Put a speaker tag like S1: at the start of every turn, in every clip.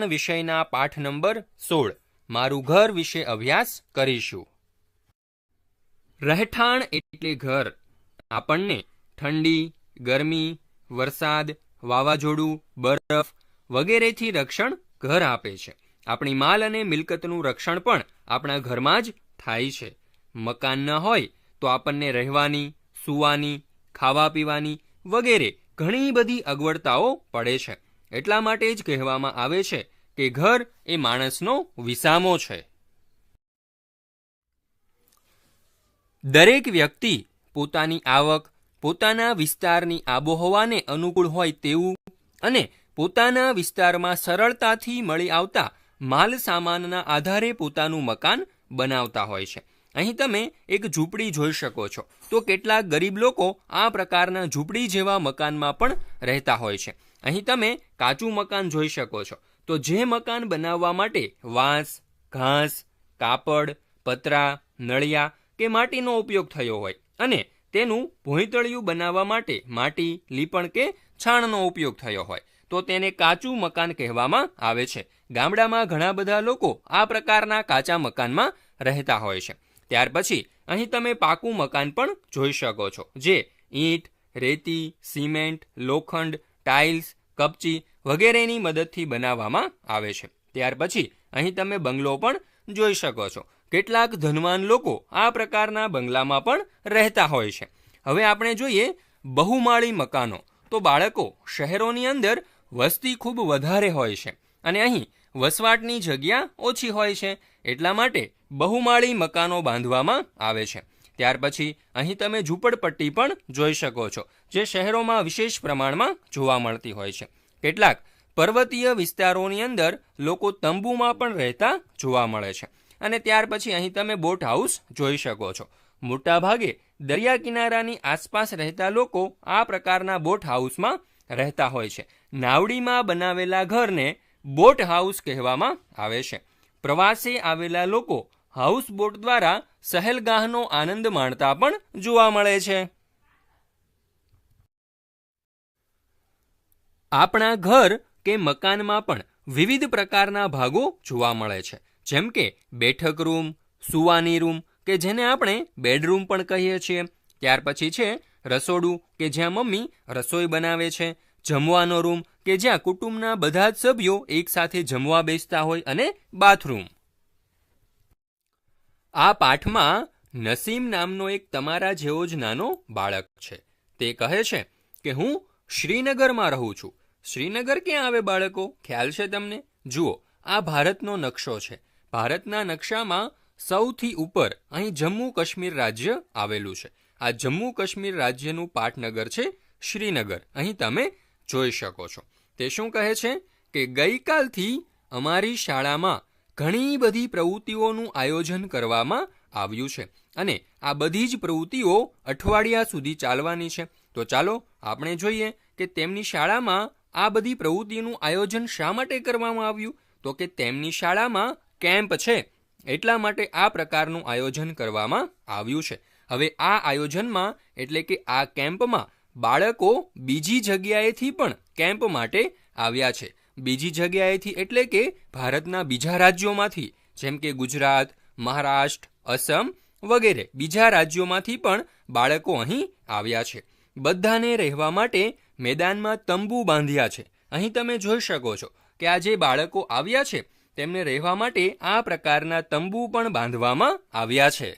S1: વિષયના પાઠ નંબર 16 મારું ઘર વિશે અભ્યાસ કરીશું. રહેઠાણ એટલે ઘર. આપણને ઠંડી, ગરમી, વરસાદ, વાવાઝોડું, બરફ વગેરેથી રક્ષણ ઘર આપે છે. આપણી માલ અને મિલકતનું રક્ષણ પણ આપણા ઘરમાં જ થાય છે. મકાન ન હોય તો આપણને રહેવાની, સૂવાની, ખાવા પીવાની વગેરે ઘણી બધી અગવડતાઓ પડે છે. એટલા માટે જ કહેવામાં આવે છે કે ઘર એ માણસનો વિસામો છે. દરેક વ્યક્તિ પોતાની આવક, પોતાના વિસ્તારની આબોહવાને અનુકૂળ હોય તેવું અને પોતાના વિસ્તારમાં સરળતાથી મળી આવતા માલ સામાનના આધારે પોતાનું મકાન બનાવતા હોય છે. અહીં તમે એક ઝૂંપડી જોઈ શકો છો. તો કેટલાક ગરીબ લોકો આ પ્રકારના ઝૂંપડી જેવા મકાનમાં પણ રહેતા હોય છે. અહીં તમે કાચું મકાન જોઈ શકો છો. તો જે મકાન બનાવવા માટે વાંસ, ઘાસ, કાપડ, પતરા, નળિયા કે માટીનો ઉપયોગ થયો હોય અને તેનું ભોંયતળિયું બનાવવા માટે માટી, લીપણ કે છાણનો ઉપયોગ થયો હોય તો તેને કાચું મકાન કહેવામાં આવે છે. ગામડામાં ઘણા બધા લોકો આ પ્રકારના કાચા મકાનમાં રહેતા હોય છે. ત્યાર પછી અહીં તમે પાકું મકાન પણ જોઈ શકો છો, જે ઈંટ, રેતી, સિમેન્ટ, લોખંડ, ટાઇલ્સ, કપચી વગેરેની મદદથી બનાવવામાં આવે છે. ત્યાર પછી અહીં તમે બંગલો પણ જોઈ શકો છો. કેટલાક ધનવાન લોકો આ પ્રકારના બંગલામાં પણ રહેતા હોય છે. હવે આપણે જોઈએ બહુમાળી મકાનો. તો બાળકો, શહેરોની અંદર વસ્તી ખૂબ વધારે હોય છે અને અહીં વસવાટની જગ્યા ઓછી હોય છે. એટલા માટે બહુમાળી મકાનો બાંધવામાં આવે છે. ત્યાર પછી અહીં તમે ઝૂંપડપટ્ટી પણ જોઈ શકો છો, જે શહેરોમાં વિશેષ પ્રમાણમાં જોવા મળતી હોય છે. કેટલાક પર્વતીય વિસ્તારોની અંદર લોકો તંબુમાં પણ રહેતા જોવા મળે છે. અને ત્યાર પછી અહીં તમે બોટ હાઉસ જોઈ શકો છો. મોટા ભાગે દરિયા કિનારાની આસપાસ રહેતા લોકો આ પ્રકારના બોટ હાઉસમાં રહેતા હોય છે. નાવડીમાં બનાવેલા ઘરને બોટ હાઉસ કહેવામાં આવે છે. પ્રવાસે આવેલા લોકો હાઉસબોટ દ્વારા સહેલગાહનો આનંદ માણતા પણ જોવા મળે છે. આપણા ઘર કે મકાનમાં પણ વિવિધ પ્રકારના ભાગો જોવા મળે છે. જેમ કે બેઠક રૂમ, સૂવાની રૂમ કે જેને આપણે બેડરૂમ પણ કહીએ છીએ. ત્યાર પછી છે રસોડું કે જ્યાં મમ્મી રસોઈ બનાવે છે. જમવાનો રૂમ કે જ્યાં કુટુંબના બધા જ સભ્યો એકસાથે જમવા બેસતા હોય અને બાથરૂમ. આ પાઠમાં નસીમ નામનો એક તમારા જેવો જ નાનો બાળક છે. તે કહે છે કે હું શ્રીનગરમાં રહું છું. શ્રીનગર ક્યાં આવે બાળકો? ખ્યાલ છે તમને? જુઓ, આ ભારતનો નકશો છે. ભારતના નકશામાં સૌથી ઉપર અહીં જમ્મુ કાશ્મીર રાજ્ય આવેલું છે. આ જમ્મુ કાશ્મીર રાજ્યનું પાટનગર છે શ્રીનગર. અહીં તમે જોઈ શકો છો. તે શું કહે છે કે ગઈકાલથી અમારી શાળામાં ઘણી બધી પ્રવૃત્તિઓનું આયોજન કરવામાં આવ્યું છે અને આ બધી જ પ્રવૃત્તિઓ અઠવાડિયા સુધી ચાલવાની છે. તો ચાલો આપણે જોઈએ કે તેમની શાળામાં આ બધી પ્રવૃત્તિનું આયોજન શા માટે કરવામાં આવ્યું. તો કે તેમની શાળામાં કેમ્પ છે, એટલા માટે આ પ્રકારનું આયોજન કરવામાં આવ્યું છે. હવે આ આયોજનમાં એટલે કે આ કેમ્પમાં બાળકો બીજી જગ્યાએથી પણ કેમ્પ માટે આવ્યા છે. બીજી જગ્યાએથી એટલે કે ભારતના બીજા રાજ્યોમાંથી, જેમ કે ગુજરાત, મહારાષ્ટ્ર, અસમ વગેરે બીજા રાજ્યોમાંથી પણ બાળકો અહીં આવ્યા છે. બધાને રહેવા માટે મેદાનમાં તંબુ બાંધ્યા છે. અહીં તમે જોઈ શકો છો કે આ જે બાળકો આવ્યા છે તેમને રહેવા માટે આ પ્રકારના તંબુ પણ બાંધવામાં આવ્યા છે.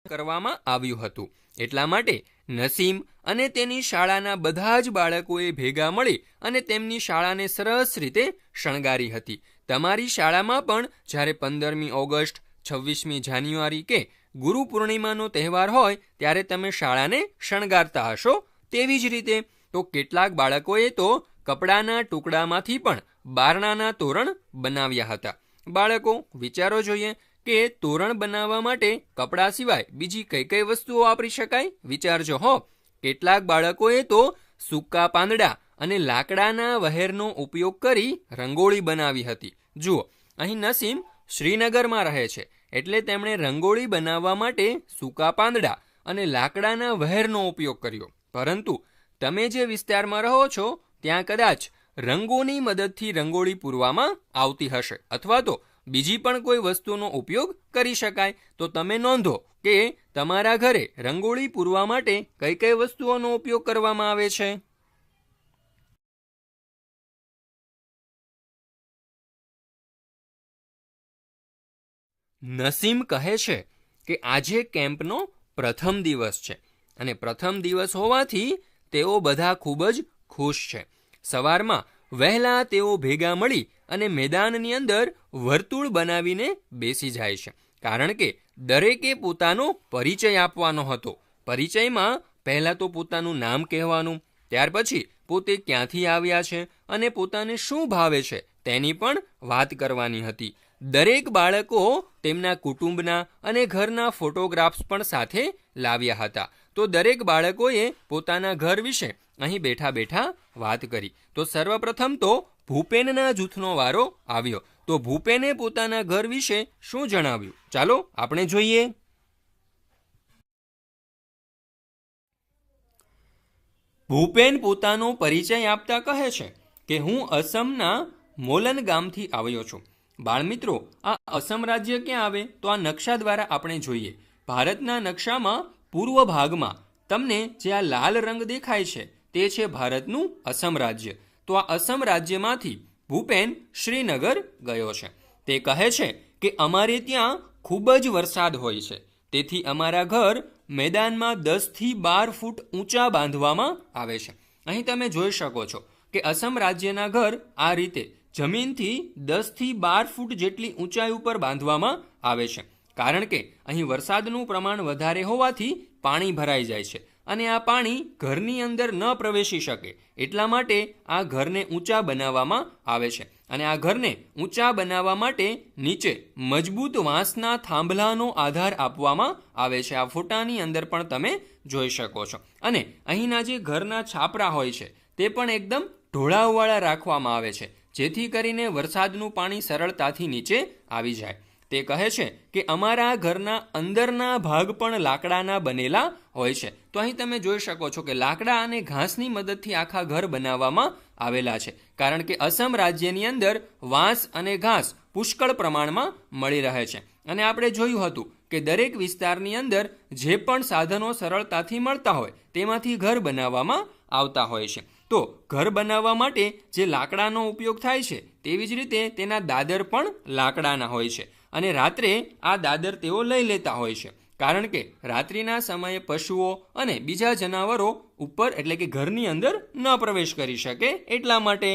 S1: કરવામાં આવ્યું હતું. એટલા માટે નસીમ અને તેની શાળાના બધા જ બાળકોએ ભેગા મળી અને તેમની શાળાને સરસ રીતે શણગારી હતી. તમારી શાળામાં પણ જ્યારે 15મી ઓગસ્ટ, 26મી જાન્યુઆરી કે ગુરુ પૂર્ણિમાનો તહેવાર હોય ત્યારે તમે શાળાને શણગારતા હશો. તેવી જ રીતે તો કેટલાક બાળકોએ તો કપડાના ટુકડામાંથી પણ બારણાના તોરણ બનાવ્યા હતા. બાળકો, વિચારો જોઈએ કે તોરણ બનાવવા માટે કપડાં સિવાય બીજી કઈ કઈ વસ્તુઓ વાપરી શકાય? વિચારજો હો. કેટલાક બાળકોએ તો સૂકા પાંદડા અને લાકડાના વહેરનો ઉપયોગ કરી રંગોળી બનાવી હતી. જુઓ, અહીં નસીમ શ્રીનગરમાં રહે છે એટલે તેમણે રંગોળી બનાવવા માટે સૂકા પાંદડા અને લાકડાના વહેરનો ઉપયોગ કર્યો. પરંતુ તમે જે વિસ્તારમાં રહો છો ત્યાં કદાચ રંગોની મદદથી રંગોળી પૂરવામાં આવતી હશે અથવા તો બીજી પણ કોઈ વસ્તુનો ઉપયોગ કરી શકાય. તો તમે નોંધો કે તમારા ઘરે રંગોળી પૂરવા માટે કઈ કઈ વસ્તુઓનો ઉપયોગ કરવામાં આવે છે. નસીમ કહે છે કે આજે કેમ્પનો પ્રથમ દિવસ છે અને પ્રથમ દિવસ હોવાથી તેઓ બધા ખૂબ જ ખુશ છે. સવારમાં વહેલા તેઓ ભેગા મળી અને મેદાનની અંદર વર્તુળ બનાવીને બેસી જાય છે, કારણ કે દરેકે પોતાનો પરિચય આપવાનો હતો. પરિચયમાં પહેલાં તો પોતાનું નામ કહેવાનું, ત્યાર પછી પોતે ક્યાંથી આવ્યા છે અને પોતાને શું ભાવે છે તેની પણ વાત કરવાની હતી. દરેક બાળકો તેમના કુટુંબના અને ઘરના ફોટોગ્રાફ્સ પણ સાથે લાવ્યા હતા. તો દરેક બાળકોએ પોતાના ઘર વિશે અહીં બેઠા બેઠા વાત કરી. તો સર્વપ્રથમ તો ભૂપેનના જૂથનો વારો આવ્યો. તો ભૂપેને પોતાના ઘર વિશે શું જણાવ્યું, ચાલો આપણે જોઈએ. ભૂપેન પોતાનો પરિચય આપતા કહે છે કે હું અસમના મોલન ગામથી આવ્યો છું. બાળમિત્રો, આ અસમ રાજ્ય ક્યાં આવે તો આ નકશા દ્વારા આપણે જોઈએ. ભારતના નકશામાં પૂર્વ ભાગમાં તમને જે આ લાલ રંગ દેખાય છે તે છે ભારતનું અસમ રાજ્ય. તો આ અસમ રાજ્યમાંથી ભૂપેન શ્રીનગર ગયો છે. તે કહે છે કે અમારે ત્યાં ખૂબ જ વરસાદ હોય છે, તેથી અમારા ઘર મેદાનમાં 10 થી 12 ફૂટ ઊંચા બાંધવામાં આવે છે. અહીં તમે જોઈ શકો છો કે અસમ રાજ્યના ઘર આ રીતે જમીનથી 10 થી 12 ફૂટ જેટલી ઊંચાઈ ઉપર બાંધવામાં આવે છે, કારણ કે અહીં વરસાદનું પ્રમાણ વધારે હોવાથી પાણી ભરાઈ જાય છે અને આ પાણી ઘરની અંદર ન પ્રવેશી શકે એટલા માટે આ ઘરને ઊંચા બનાવવામાં આવે છે. અને આ ઘરને ઊંચા બનાવવા માટે નીચે મજબૂત વાંસના થાંભલાનો આધાર આપવામાં આવે છે. આ ફોટાની અંદર પણ તમે જોઈ શકો છો. અને અહીંના જે ઘરના છાપરા હોય છે તે પણ એકદમ ઢોળાવવાળા રાખવામાં આવે છે, જેથી કરીને વરસાદનું પાણી સરળતાથી નીચે આવી જાય. તે કહે છે કે અમારા ઘરના અંદરના ભાગ પણ લાકડાના બનેલા હોય છે. તો અહીં તમે જોઈ શકો છો કે લાકડા અને ઘાસની મદદથી આખા ઘર બનાવવામાં આવેલા છે, કારણ કે અસમ રાજ્યની અંદર વાંસ અને ઘાસ પુષ્કળ પ્રમાણમાં મળી રહે છે. અને આપણે જોયું હતું કે દરેક વિસ્તારની અંદર જે પણ સાધનો સરળતાથી મળતા હોય તેમાંથી ઘર બનાવવામાં આવતા હોય છે. તો ઘર બનાવવા માટે જે લાકડાનો ઉપયોગ થાય છે તેવી જ રીતે તેના દાદર પણ લાકડાના હોય છે. અને રાત્રે આ દાદર તેઓ લઈ લેતા હોય છે, કારણ કે રાત્રિના સમયે પશુઓ અને બીજા જનાવરો ઉપર એટલે કે ઘરની અંદર ન પ્રવેશ કરી શકે એટલા માટે.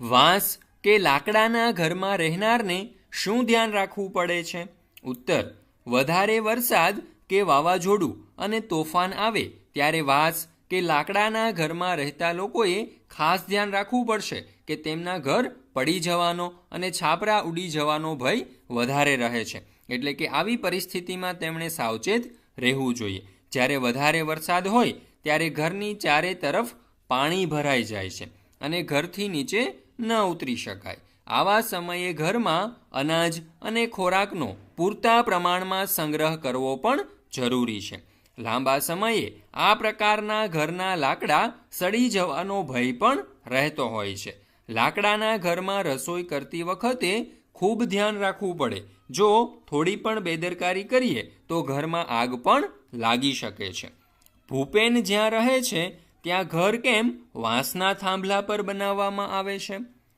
S1: વાંસ કે લાકડાના ઘરમાં રહેનારને શું ધ્યાન રાખવું પડે છે? ઉત્તર: વધારે વરસાદ કે વાવાઝોડું અને તોફાન આવે ત્યારે વાંસ કે લાકડાના ઘરમાં રહેતા લોકોએ ખાસ ધ્યાન રાખવું પડશે કે તેમના ઘર પડી જવાનો અને છાપરા ઉડી જવાનો ભય વધારે રહે છે. એટલે કે આવી પરિસ્થિતિમાં તેમણે સાવચેત રહેવું જોઈએ. જ્યારે વધારે વરસાદ હોય ત્યારે ઘરની ચારે તરફ પાણી ભરાઈ જાય છે અને ઘરથી નીચે ન ઉતરી શકાય. આવા સમયે ઘરમાં અનાજ અને ખોરાકનો પૂરતા પ્રમાણમાં સંગ્રહ કરવો પણ જરૂરી છે. લાંબા સમયે આ પ્રકારના ઘરના લાકડા સડી જવાનો ભય પણ રહેતો હોય છે. લાકડાના ઘરમાં રસોઈ કરતી વખતે ખૂબ ધ્યાન રાખવું પડે. જો થોડી પણ બેદરકારી કરીએ તો ઘરમાં આગ પણ લાગી શકે છે. ભૂપેન જ્યાં રહે છે ત્યાં ઘર કેમ વાંસના થાંભલા પર બનાવવામાં આવે છે?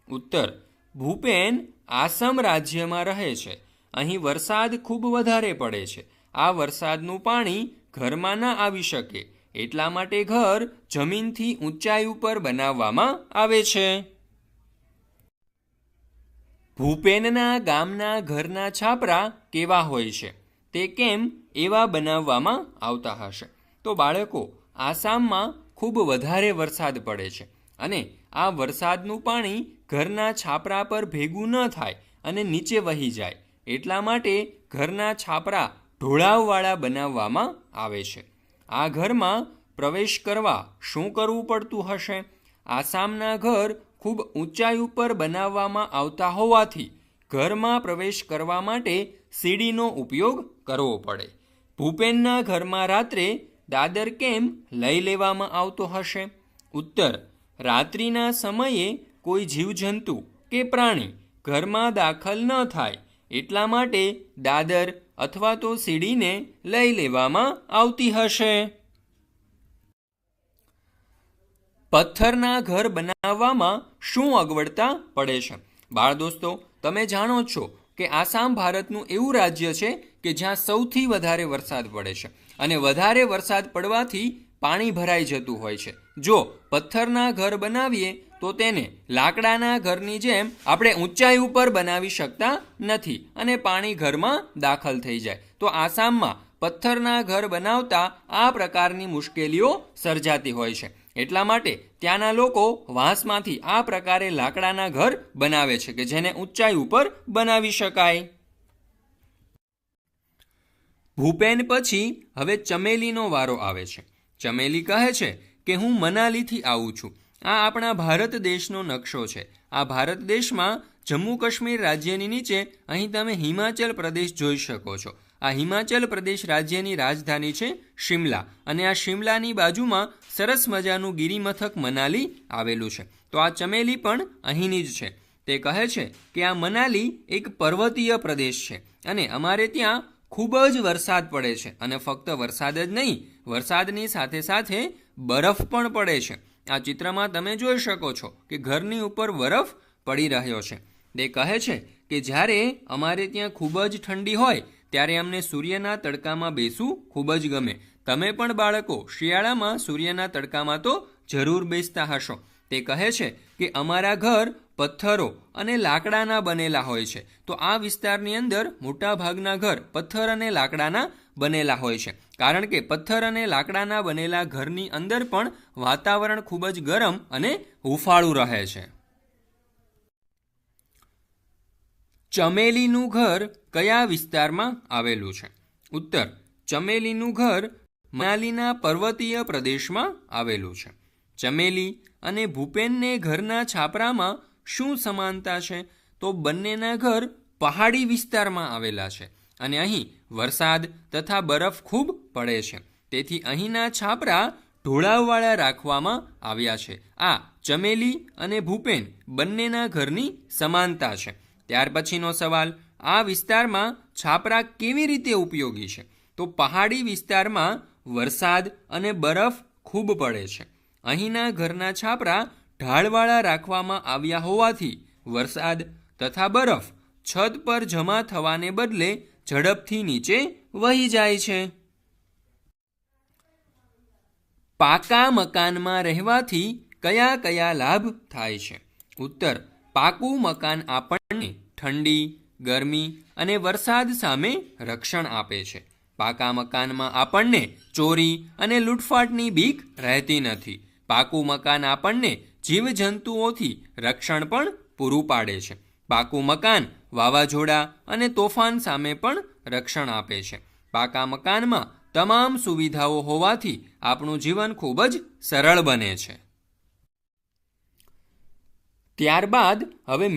S1: ઉત્તર: ભૂપેન આસામ રાજ્યમાં રહે છે. અહીં વરસાદ ખૂબ વધારે પડે છે. આ વરસાદનું પાણી ઘરમાં ન આવી શકે એટલા માટે ઘર જમીનથી ઊંચાઈ ઉપર બનાવવામાં આવે છે. ભૂપેનના ગામના ઘરના છાપરા કેવા હોય છે? તે કેમ એવા બનાવવામાં આવતા હશે? તો બાળકો, આસામમાં ખૂબ વધારે વરસાદ પડે છે અને આ વરસાદનું પાણી ઘરના છાપરા પર ભેગું ન થાય અને નીચે વહી જાય એટલા માટે ઘરના છાપરા ઢોળાવવાળા બનાવવામાં આવે છે. આ ઘરમાં પ્રવેશ કરવા શું કરવું પડતું હશે? આસામના ઘર ખૂબ ઊંચાઈ ઉપર બનાવવામાં આવતા હોવાથી ઘરમાં પ્રવેશ કરવા માટે સીડીનો ઉપયોગ કરવો પડે. ભૂપેનના ઘરમાં રાત્રે દાદર કેમ લઈ લેવામાં આવતો હશે? ઉત્તર: રાત્રિના સમયે કોઈ જીવજંતુ કે પ્રાણી ઘરમાં દાખલ ન થાય એટલા માટે દાદર અથવા તો સીડીને લઈ લેવામાં આવતી હશે. પથ્થરના ઘર બનાવવામાં શું અગવડતા પડે છે? બાળ દોસ્તો, તમે જાણો છો કે આસામ ભારતનું એવું રાજ્ય છે કે જ્યાં સૌથી વધારે વરસાદ પડે છે અને વધારે વરસાદ પડવાથી પાણી ભરાઈ જતું હોય છે. જો પથ્થરના ઘર બનાવીએ તો તેને લાકડાના ઘરની જેમ આપણે ઊંચાઈ ઉપર બનાવી શકતા નથી અને પાણી ઘરમાં દાખલ થઈ જાય. તો આસામમાં પથ્થરના ઘર બનાવતા આ પ્રકારની મુશ્કેલીઓ સર્જાતી હોય છે. એટલા માટે ત્યાંના લોકો વાંસમાંથી આ પ્રકારે લાકડાના ઘર બનાવે છે કે જેને ઊંચાઈ ઉપર બનાવી શકાય. ભૂપેન પછી હવે ચમેલીનો વારો આવે છે. ચમેલી કહે છે કે હું મનાલીથી આવું છું. આ આપણા ભારત દેશનો નકશો છે. આ ભારત દેશમાં જમ્મુ કાશ્મીર રાજ્યની નીચે અહીં તમે હિમાચલ પ્રદેશ જોઈ શકો છો. આ હિમાચલ પ્રદેશ રાજ્યની રાજધાની છે શિમલા અને આ શિમલાની બાજુમાં સરસ મજાનું ગિરિમથક મનાલી આવેલું છે. તો આ ચમેલી પણ અહીંની જ છે. તે કહે છે કે આ મનાલી એક પર્વતીય પ્રદેશ છે અને અમારે ત્યાં ખૂબ જ વરસાદ પડે છે અને ફક્ત વરસાદ જ નહીં, વરસાદની સાથે સાથે બરફ પણ પડે છે. આ ચિત્રમાં તમે જોઈ શકો છો કે ઘરની ઉપર બરફ પડી રહ્યો છે. તે કહે છે કે જ્યારે અમારે ત્યાં ખૂબ જ ઠંડી હોય ત્યારે અમને સૂર્યના તડકામાં બેસવું ખૂબ જ ગમે. તમે પણ બાળકો શિયાળામાં સૂર્યના તડકામાં તો જરૂર બેસતા હશો. તે કહે છે કે અમારા ઘર પથ્થરો અને લાકડાના બનેલા હોય છે. તો આ વિસ્તારની અંદર મોટા ભાગના ઘર પથ્થર અને લાકડાના બનેલા હોય છે કારણ કે પથ્થર અને લાકડાના બનેલા ઘરની અંદર પણ વાતાવરણ ખૂબ જ ગરમ અને હૂંફાળું રહે છે. ચમેલીનું ઘર કયા વિસ્તારમાં આવેલું છે? ઉત્તર: ચમેલીનું ઘર મનાલીના પર્વતીય પ્રદેશમાં આવેલું છે. ચમેલી અને ભૂપેનને ઘરના છાપરામાં શું સમાનતા છે? તો બંનેના ઘર પહાડી વિસ્તારમાં આવેલા છે અને અહીં વરસાદ તથા બરફ ખૂબ પડે છે. તેથી અહીંના છાપરા ઢોળાવવાળા રાખવામાં આવ્યા છે. આ ચમેલી અને ભૂપેન બંનેના ઘરની સમાનતા છે. ત્યાર પછીનો સવાલ: આ વિસ્તારમાં છાપરા કેવી રીતે ઉપયોગી છે? તો પહાડી વિસ્તારમાં વરસાદ અને બરફ ખૂબ પડે છે. અહીંના ઘરના છાપરા ઢાળવાળા રાખવામાં આવ્યા હોવાથી વરસાદ તથા બરફ છત પર જમા થવાને બદલે ઝડપથી નીચે વહી જાય છે. પાકા મકાનમાં રહેવાથી કયા કયા લાભ થાય છે? ઉત્તર: પાકું મકાન આપણને ઠંડી, ગરમી અને વરસાદ સામે રક્ષણ આપે છે. પાકા મકાનમાં આપણને ચોરી અને લૂંટફાટની બીક રહેતી નથી. પાકું મકાન આપણને જીવજંતુઓથી રક્ષણ પણ પૂરું પાડે છે. પાકું મકાન વાવાઝોડા અને તોફાન સામે પણ રક્ષણ આપે છે. પાકા મકાનમાં તમામ સુવિધાઓ હોવાથી આપણું જીવન ખૂબ જ સરળ બને છે. ત્યારબાદ હવે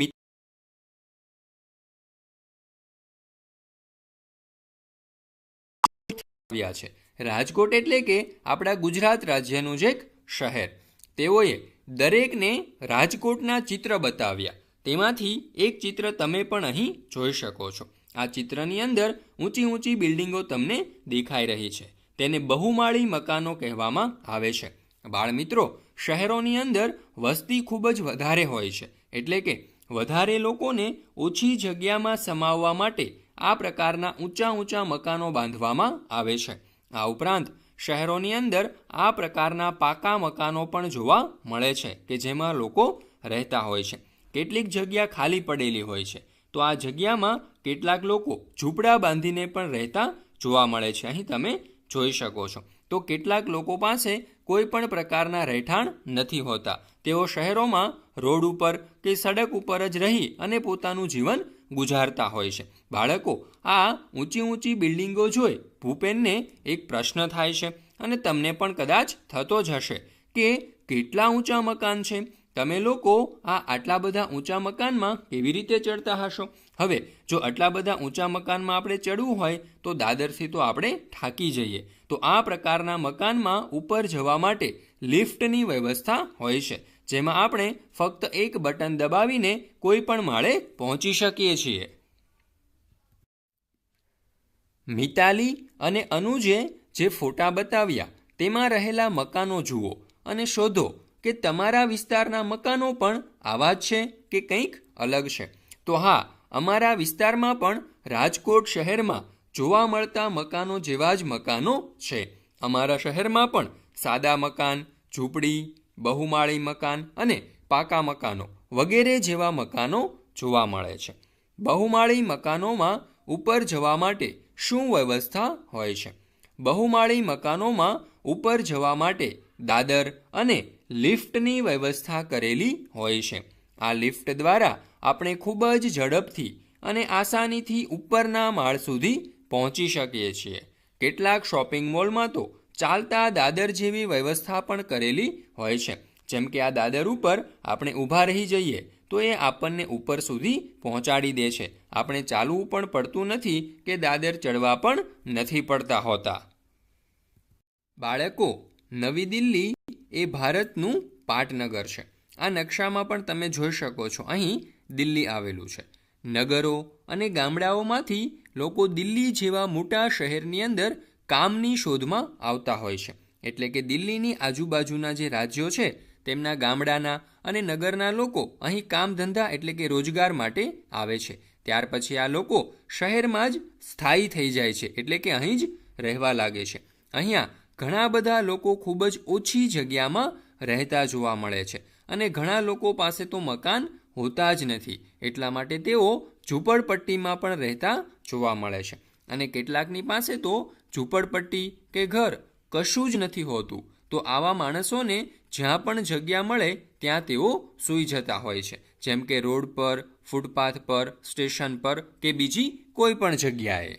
S1: છે રાજકોટ એટલે કે આપણા ગુજરાત રાજ્યનું જ એક શહેર. તેઓએ દરેકને રાજકોટના ચિત્ર બતાવ્યા. તેમાંથી એક ચિત્ર તમે પણ અહીં જોઈ શકો છો. આ ચિત્રની અંદર ઊંચી ઊંચી બિલ્ડિંગો તમને દેખાઈ રહી છે. તેને બહુમાળી મકાનો કહેવામાં આવે છે. બાળ મિત્રો, શહેરોની અંદર વસ્તી ખૂબ જ વધારે હોય છે એટલે કે વધારે લોકોને ઓછી જગ્યામાં સમાવવા માટે આ પ્રકારના ઊંચા ઊંચા મકાનો બાંધવામાં આવે છે. આ ઉપરાંત શહેરોની અંદર આ પ્રકારના પાકા મકાનો પણ જોવા મળે છે કે જેમાં લોકો રહેતા હોય છે. કેટલીક જગ્યા ખાલી પડેલી હોય છે તો આ જગ્યામાં કેટલાક લોકો ઝૂંપડા બાંધીને પણ રહેતા જોવા મળે છે. અહીં તમે જોઈ શકો છો. તો કેટલાક લોકો પાસે કોઈ પણ પ્રકારના રહેઠાણ નથી હોતા. તેઓ શહેરોમાં રોડ ઉપર કે સડક ઉપર જ રહી અને પોતાનું જીવન ગુજારતા હોય છે. બાળકો, આ ઊંચી ઊંચી બિલ્ડિંગો જોઈ ભૂપેનને એક પ્રશ્ન થાય છે અને તમને પણ કદાચ થતો જ હશે કે કેટલા ઊંચા મકાન છે. તમે લોકો આટલા બધા ઊંચા મકાનમાં કેવી રીતે ચડતા હશો? હવે જો આટલા બધા ઊંચા મકાનમાં આપણે ચડવું હોય તો દાદરથી તો આપણે થાકી જઈએ. તો આ પ્રકારના મકાનમાં ઉપર જવા માટે લિફ્ટની વ્યવસ્થા હોય છે, જેમાં આપણે ફક્ત એક બટન દબાવીને કોઈ પણ માળે પહોંચી શકીએ છીએ. મિતાલી અને અનુજે જે ફોટા બતાવ્યા તેમાં રહેલા મકાનો જુઓ અને શોધો કે તમારા વિસ્તારના મકાનો પણ આવા જ છે કે કંઈક અલગ છે. તો હા, અમારા વિસ્તારમાં પણ રાજકોટ શહેરમાં જોવા મળતા મકાનો જેવા જ મકાનો છે. અમારા શહેરમાં પણ સાદા મકાન, ઝૂંપડી, બહુમાળી મકાન અને પાકા મકાનો વગેરે જેવા મકાનો જોવા મળે છે. બહુમાળી મકાનોમાં ઉપર જવા માટે શું વ્યવસ્થા હોય છે? બહુમાળી મકાનોમાં ઉપર જવા માટે દાદર અને લિફ્ટની વ્યવસ્થા કરેલી હોય છે. આ લિફ્ટ દ્વારા આપણે ખૂબ જ ઝડપથી અને આસાનીથી ઉપરના માળ સુધી પહોંચી શકીએ છીએ. કેટલાક શોપિંગ મોલમાં તો ચાલતા દાદર જેવી વ્યવસ્થા પણ કરેલી હોય છે. જેમ કે આ દાદર ઉપર આપણે ઊભા રહી જઈએ તો એ આપણને ઉપર સુધી પહોંચાડી દે છે. આપણે ચાલવું પણ પડતું નથી કે દાદર ચડવા પણ નથી પડતા હોતા. બાળકો, નવી દિલ્હી એ ભારતનું પાટનગર છે. આ નકશામાં પણ તમે જોઈ શકો છો, અહીં દિલ્હી આવેલું છે. નગરો અને ગામડાઓમાંથી લોકો દિલ્હી જેવા મોટા શહેરની અંદર કામની શોધમાં આવતા હોય છે. એટલે કે દિલ્હીની આજુબાજુના જે રાજ્યો છે તેમના ગામડાના અને નગરના લોકો અહીં કામ ધંધા એટલે કે રોજગાર માટે આવે છે. ત્યાર પછી આ લોકો શહેરમાં જ સ્થાયી થઈ જાય છે, એટલે કે અહીં જ રહેવા લાગે છે. અહીંયા ઘણા બધા લોકો ખૂબ જ ઓછી જગ્યામાં રહેતા જોવા મળે છે અને ઘણા લોકો પાસે તો મકાન હોતા જ નથી. એટલા માટે તેઓ ઝૂંપડપટ્ટીમાં પણ રહેતા જોવા મળે છે. અને કેટલાકની પાસે તો ઝૂંપડપટ્ટી કે ઘર કશું જ નથી હોતું. તો આવા માણસોને જ્યાં પણ જગ્યા મળે ત્યાં તેઓ સૂઈ જતા હોય છે, જેમ કે રોડ પર, ફૂટપાથ પર, સ્ટેશન પર કે બીજી કોઈ પણ જગ્યાએ.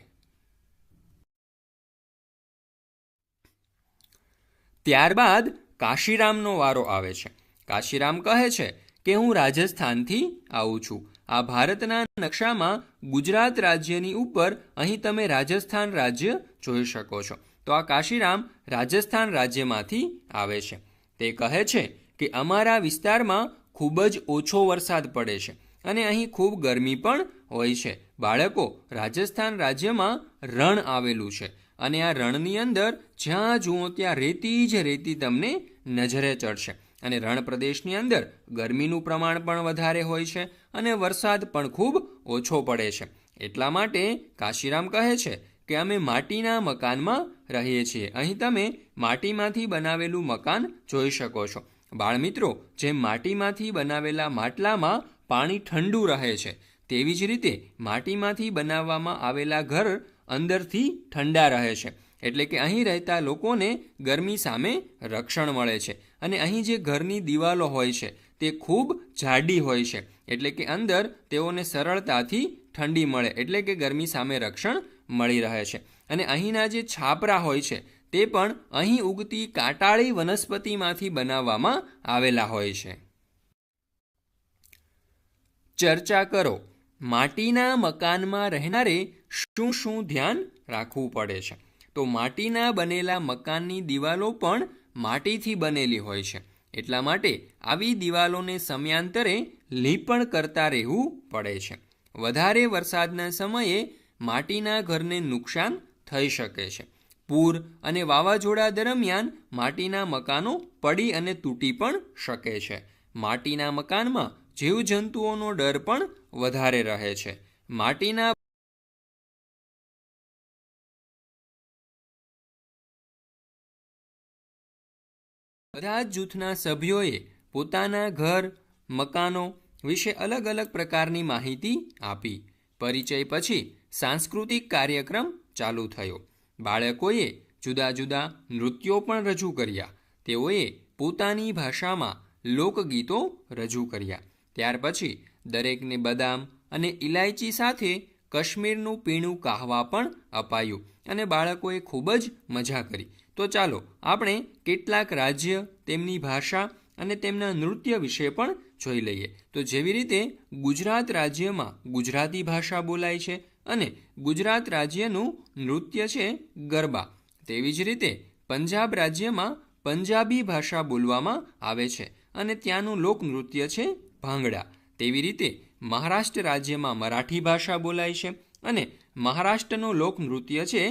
S1: ત્યારબાદ કાશીરામનો વારો આવે છે. કાશીરામ કહે છે કે હું રાજસ્થાનથી આવું છું. આ ભારતના નકશામાં ગુજરાત રાજ્યની ઉપર અહીં તમે રાજસ્થાન રાજ્ય જોઈ શકો છો. તો આ કાશીરામ રાજસ્થાન રાજ્યમાંથી આવે છે. તે કહે છે કે અમારા વિસ્તારમાં ખૂબ જ ઓછો વરસાદ પડે છે અને અહીં ખૂબ ગરમી પણ હોય છે. બાળકો, રાજસ્થાન રાજ્યમાં રણ આવેલું છે અને આ રણની અંદર જ્યાં જુઓ ત્યાં રેતી જ રેતી તમને નજરે ચડશે. અને રણ પ્રદેશની અંદર ગરમીનું પ્રમાણ પણ વધારે હોય છે અને વરસાદ પણ ખૂબ ઓછો પડે છે. એટલા માટે કાશીરામ કહે છે કે અમે માટીના મકાનમાં રહીએ છીએ. અહીં તમે માટીમાંથી બનાવેલું મકાન જોઈ શકો છો. બાળમિત્રો, જેમ માટીમાંથી બનાવેલા માટલામાં પાણી ઠંડુ રહે છે, તેવી જ રીતે માટીમાંથી બનાવવામાં આવેલા ઘર અંદરથી ઠંડા રહે છે. એટલે કે અહીં રહેતા લોકોને ગરમી સામે રક્ષણ મળે છે. અને અહીં જે ઘરની દિવાલો હોય છે તે ખૂબ જાડી હોય છે, એટલે કે અંદર તેઓને સરળતાથી ઠંડી મળે, એટલે કે ગરમી સામે રક્ષણ મળી રહે છે. અને અહીંના જે છાપરા હોય છે તે પણ અહીં ઉગતી કાંટાળી વનસ્પતિમાંથી બનાવવામાં આવેલા હોય છે. ચર્ચા કરો. માટીના મકાનમાં રહેનારે શું શું ધ્યાન રાખવું પડે છે? તો માટીના બનેલા મકાનની દિવાલો પણ માટીથી બનેલી હોય છે. એટલા માટે આવી દિવાલોને સમયાંતરે લીપણ કરતા રહેવું પડે છે. વધારે વરસાદના સમયે માટીના ઘરને નુકસાન થઈ શકે છે. પૂર અને વાવાઝોડા દરમિયાન માટીના મકાનો પડી અને તૂટી પણ શકે છે. માટીના મકાનમાં જીવજંતુઓનો ડર પણ વધારે રહે છે. માટીના બધા જ જૂથના સભ્યોએ પોતાના ઘર, મકાનો વિશે અલગ અલગ પ્રકારની માહિતી આપી. પરિચય પછી સાંસ્કૃતિક કાર્યક્રમ ચાલુ થયો. બાળકોએ જુદા જુદા નૃત્યો પણ રજૂ કર્યા. તેઓએ પોતાની ભાષામાં લોકગીતો રજૂ કર્યા. ત્યાર પછી દરેકને બદામ અને ઇલાયચી સાથે કાશ્મીરનું પીણું કાહવા પણ અપાયું અને બાળકોએ ખૂબ જ મજા કરી. તો ચાલો આપણે કેટલાક રાજ્ય, તેમની ભાષા અને તેમના નૃત્ય વિશે પણ જોઈ લઈએ. તો જેવી રીતે ગુજરાત રાજ્યમાં ગુજરાતી ભાષા બોલાય છે અને ગુજરાત રાજ્યનું નૃત્ય છે ગરબા, તેવી જ રીતે પંજાબ રાજ્યમાં પંજાબી ભાષા બોલવામાં આવે છે અને ત્યાંનું લોકનૃત્ય છે ભાંગડા. તેવી રીતે મહારાષ્ટ્ર રાજ્યમાં મરાઠી ભાષા બોલાય છે અને મહારાષ્ટ્રનું લોકનૃત્ય છે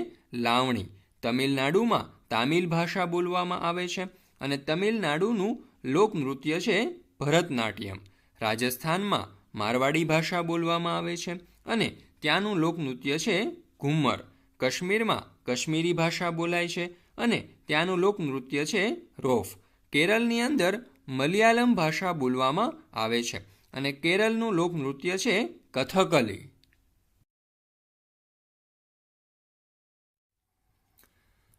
S1: લાવણી. તમિલનાડુમાં તામિલ ભાષા બોલવામાં આવે છે અને તમિલનાડુનું લોકનૃત્ય છે ભરતનાટ્યમ. રાજસ્થાનમાં મારવાડી ભાષા બોલવામાં આવે છે અને ત્યાંનું લોકનૃત્ય છે ઘુમ્મર. કાશ્મીરમાં કાશ્મીરી ભાષા બોલાય છે અને ત્યાંનું લોકનૃત્ય છે રોફ. કેરળની અંદર મલયાલમ ભાષા બોલવામાં આવે છે અને કેરળનું લોકનૃત્ય છે કથકલી.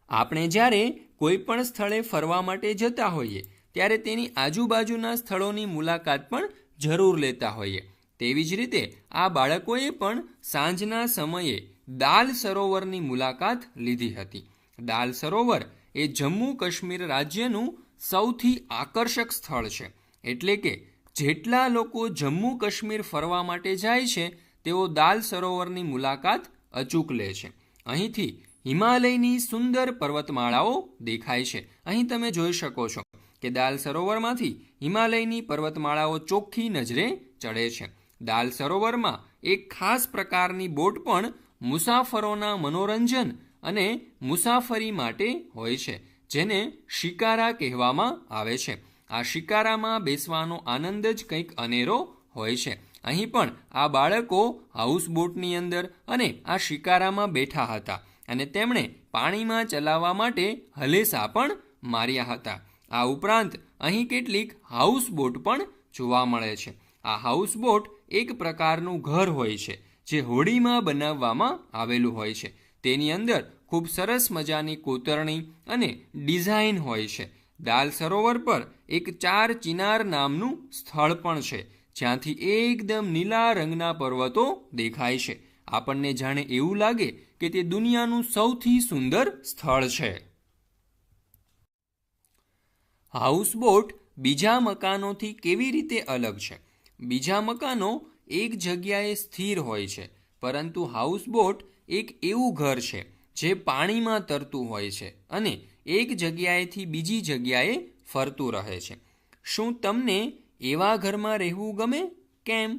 S1: આપણે જ્યારે કોઈ પણ સ્થળે ફરવા માટે જતા હોઈએ ત્યારે તેની આજુબાજુના સ્થળોની મુલાકાત પણ જરૂર લેતા હોઈએ. તેવી જ રીતે આ બાળકોએ પણ સાંજના સમયે દાલ સરોવરની મુલાકાત લીધી હતી. દાલ સરોવર એ જમ્મુ કાશ્મીર રાજ્યનું સૌથી આકર્ષક સ્થળ છે. એટલે કે જેટલા લોકો જમ્મુ કાશ્મીર ફરવા માટે જાય છે તેઓ દાલ સરોવરની મુલાકાત અચૂક લે છે. અહીંથી હિમાલયની સુંદર પર્વતમાળાઓ દેખાય છે. અહીં તમે જોઈ શકો છો કે દાલ સરોવરમાંથી હિમાલયની પર્વતમાળાઓ ચોખ્ખી નજરે ચડે છે. દાલ સરોવરમાં એક ખાસ પ્રકારની બોટ પણ મુસાફરોના મનોરંજન અને મુસાફરી માટે હોય છે, જેને શિકારા કહેવામાં આવે છે. આ શિકારામાં બેસવાનો આનંદ જ કંઈક અનેરો હોય છે. અહીં પણ આ બાળકો હાઉસબોટની અંદર અને આ શિકારામાં બેઠા હતા અને તેમણે પાણીમાં ચલાવવા માટે હલેસા પણ માર્યા હતા. આ ઉપરાંત અહીં કેટલીક હાઉસબોટ પણ જોવા મળે છે. આ હાઉસબોટ એક પ્રકારનું ઘર હોય છે જે હોડીમાં બનાવવામાં આવેલું હોય છે. તેની અંદર ખૂબ સરસ મજાની કોતરણી અને ડિઝાઇન હોય છે. દાલ સરોવર પર એક ચાર ચિનાર નામનું સ્થળ પણ છે, જ્યાંથી એકદમ નીલા રંગના પર્વતો દેખાય છે. આપણને જાણે એવું લાગે કે તે દુનિયાનું સૌથી સુંદર સ્થળ છે. હાઉસબોટ બીજા મકાનોથી કેવી રીતે અલગ છે? બીજા મકાનો એક જગ્યાએ સ્થિર હોય છે, પરંતુ હાઉસબોટ એક એવું ઘર છે જે પાણીમાં તરતું હોય છે અને એક જગ્યાએથી બીજી જગ્યાએ ફરતું રહે છે. શું તમને એવા ઘરમાં રહેવું ગમે? કેમ?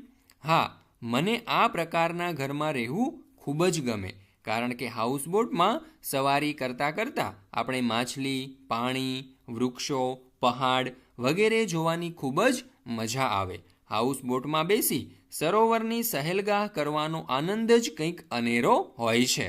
S1: હા, મને આ પ્રકારના ઘરમાં રહેવું ખૂબ જ ગમે, કારણ કે હાઉસબોટમાં સવારી કરતાં કરતાં આપણે માછલી, પાણી, વૃક્ષો, પહાડ વગેરે જોવાની ખૂબ જ મજા આવે. હાઉસબોટમાં બેસી સરોવરની સહેલગાહ કરવાનો આનંદ જ કંઈક અનેરો હોય છે.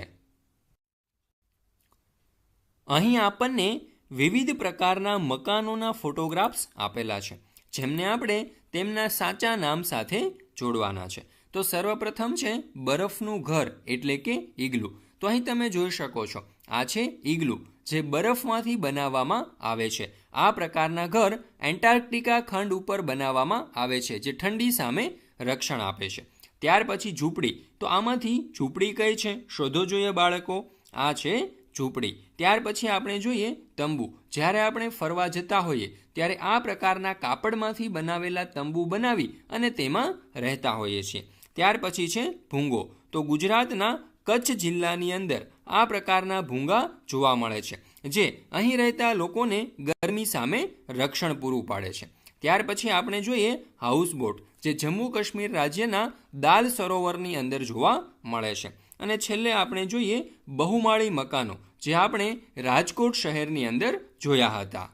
S1: અહીં આપણને વિવિધ પ્રકારના મકાનોના ફોટોગ્રાફ્સ આપેલા છે, જેમને આપણે તેમના સાચા નામ સાથે જોડવાના છે. તો સર્વપ્રથમ છે બરફનું ઘર એટલે કે ઇગ્લુ. તો અહીં તમે જોઈ શકો છો, આ છે ઇગ્લુ જે બરફમાંથી બનાવવામાં આવે છે. આ પ્રકારના ઘર એન્ટાર્કટિકા ખંડ ઉપર બનાવવામાં આવે છે, જે ઠંડી સામે રક્ષણ આપે છે. ત્યાર પછી ઝૂંપડી. તો આમાંથી ઝૂંપડી કઈ છે શોધો જોઈએ બાળકો. આ છે ઝૂંપડી. ત્યાર પછી આપણે જોઈએ તંબુ. જ્યારે આપણે ફરવા જતા હોઈએ ત્યારે આ પ્રકારના કાપડમાંથી બનાવેલા તંબુ બનાવી અને તેમાં રહેતા હોઈએ છીએ. ત્યાર પછી છે ભૂંગો. તો ગુજરાતના કચ્છ જિલ્લાની અંદર આ પ્રકારના ભૂંગા જોવા મળે છે, જે અહીં રહેતા લોકોને ગરમી સામે રક્ષણ પૂરું પાડે છે. ત્યાર પછી આપણે જોઈએ હાઉસબોટ, જે જમ્મુ કાશ્મીર રાજ્યના દાલ સરોવરની અંદર જોવા મળે છે. અને છેલ્લે આપણે જોઈએ બહુમાળી મકાનો, જે આપણે રાજકોટ શહેરની અંદર જોયા હતા.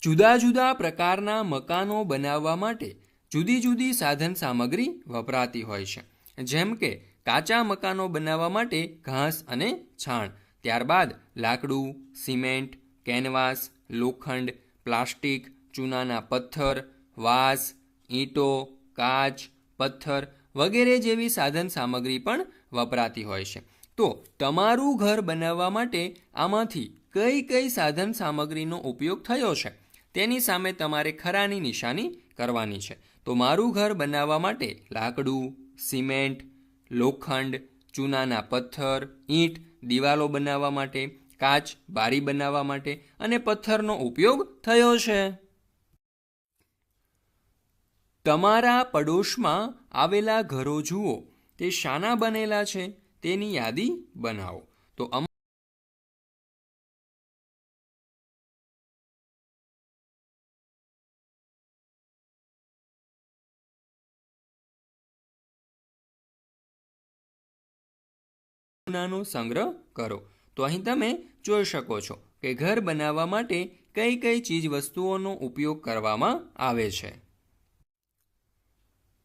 S1: જુદા જુદા પ્રકારના મકાનો બનાવવા માટે જુદી જુદી સાધન સામગ્રી વપરાતી હોય છે. જેમ કે કાચા મકાનો બનાવવા માટે ઘાસ અને છાણ, ત્યારબાદ લાકડું, સિમેન્ટ, કેનવાસ, લોખંડ, પ્લાસ્ટિક, ચૂનાના પથ્થર, વાંસ, ઈંટો, કાચ, પથ્થર વગેરે જેવી સાધન સામગ્રી પણ વપરાતી હોય છે. તો તમારું ઘર બનાવવા માટે આમાંથી કઈ કઈ સાધન સામગ્રીનો ઉપયોગ થયો છે તેની સામે તમારે ખરાની નિશાની કરવાની છે. તો મારું ઘર બનાવવા માટે લાકડું, સિમેન્ટ, લોખંડ, ચૂનાના પથ્થર, ઈંટ દિવાલો બનાવવા માટે, કાચ બારી બનાવવા માટે અને પથ્થરનો ઉપયોગ થયો છે. તમારા પડોશમાં આવેલા ઘરો જુઓ, તે શાના બનેલા છે તેની યાદી બનાવો. તો નમૂનાનો સંગ્રહ કરો. તો અહીં તમે જોઈ શકો છો કે ઘર બનાવવા માટે કઈ કઈ ચીજ વસ્તુઓનો ઉપયોગ કરવામાં આવે છે.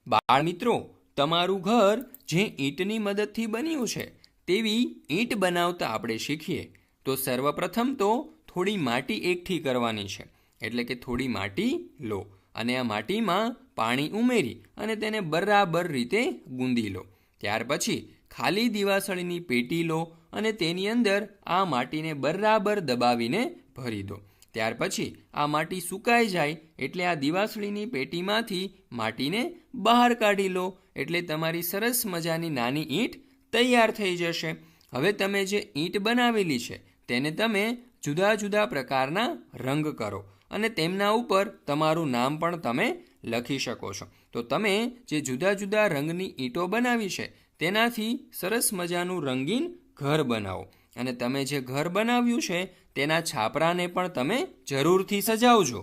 S1: બાળ મિત્રો, તમારું ઘર જે ઈંટની મદદથી બન્યું છે તેવી ઈંટ બનાવતા આપણે શીખીએ. તો સર્વપ્રથમ તો થોડી માટી એકઠી કરવાની છે. એટલે કે થોડી માટી લો અને આ માટીમાં પાણી ઉમેરી અને તેને બરાબર રીતે ગૂંદી લો. ત્યાર પછી ખાલી દિવાસળીની પેટી લો અને તેની અંદર આ માટીને બરાબર દબાવીને ભરી દો. ત્યાર પછી આ માટી સુકાઈ જાય એટલે આ દિવાસળીની પેટીમાંથી માટીને બહાર કાઢી લો. એટલે તમારી સરસ મજાની નાની ઈંટ તૈયાર થઈ જશે. હવે તમે જે ઈંટ બનાવેલી છે તેને તમે જુદા જુદા પ્રકારના રંગ કરો અને તેમના ઉપર તમારું નામ પણ તમે લખી શકો છો. તો તમે જે જુદા જુદા રંગની ઈંટો બનાવી છે તેનાથી સરસ મજાનું રંગીન ઘર બનાવો અને તમે જે ઘર બનાવ્યું છે તેના છાપરાને પણ તમે જરૂરથી સજાવજો.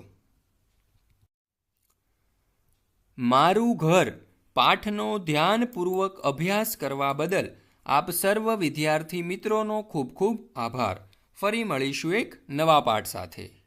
S1: મારું ઘર પાઠનો ધ્યાનપૂર્વક અભ્યાસ કરવા બદલ આપ સર્વ વિદ્યાર્થી મિત્રોનો ખૂબ ખૂબ આભાર. ફરી મળીશું એક નવા પાઠ સાથે.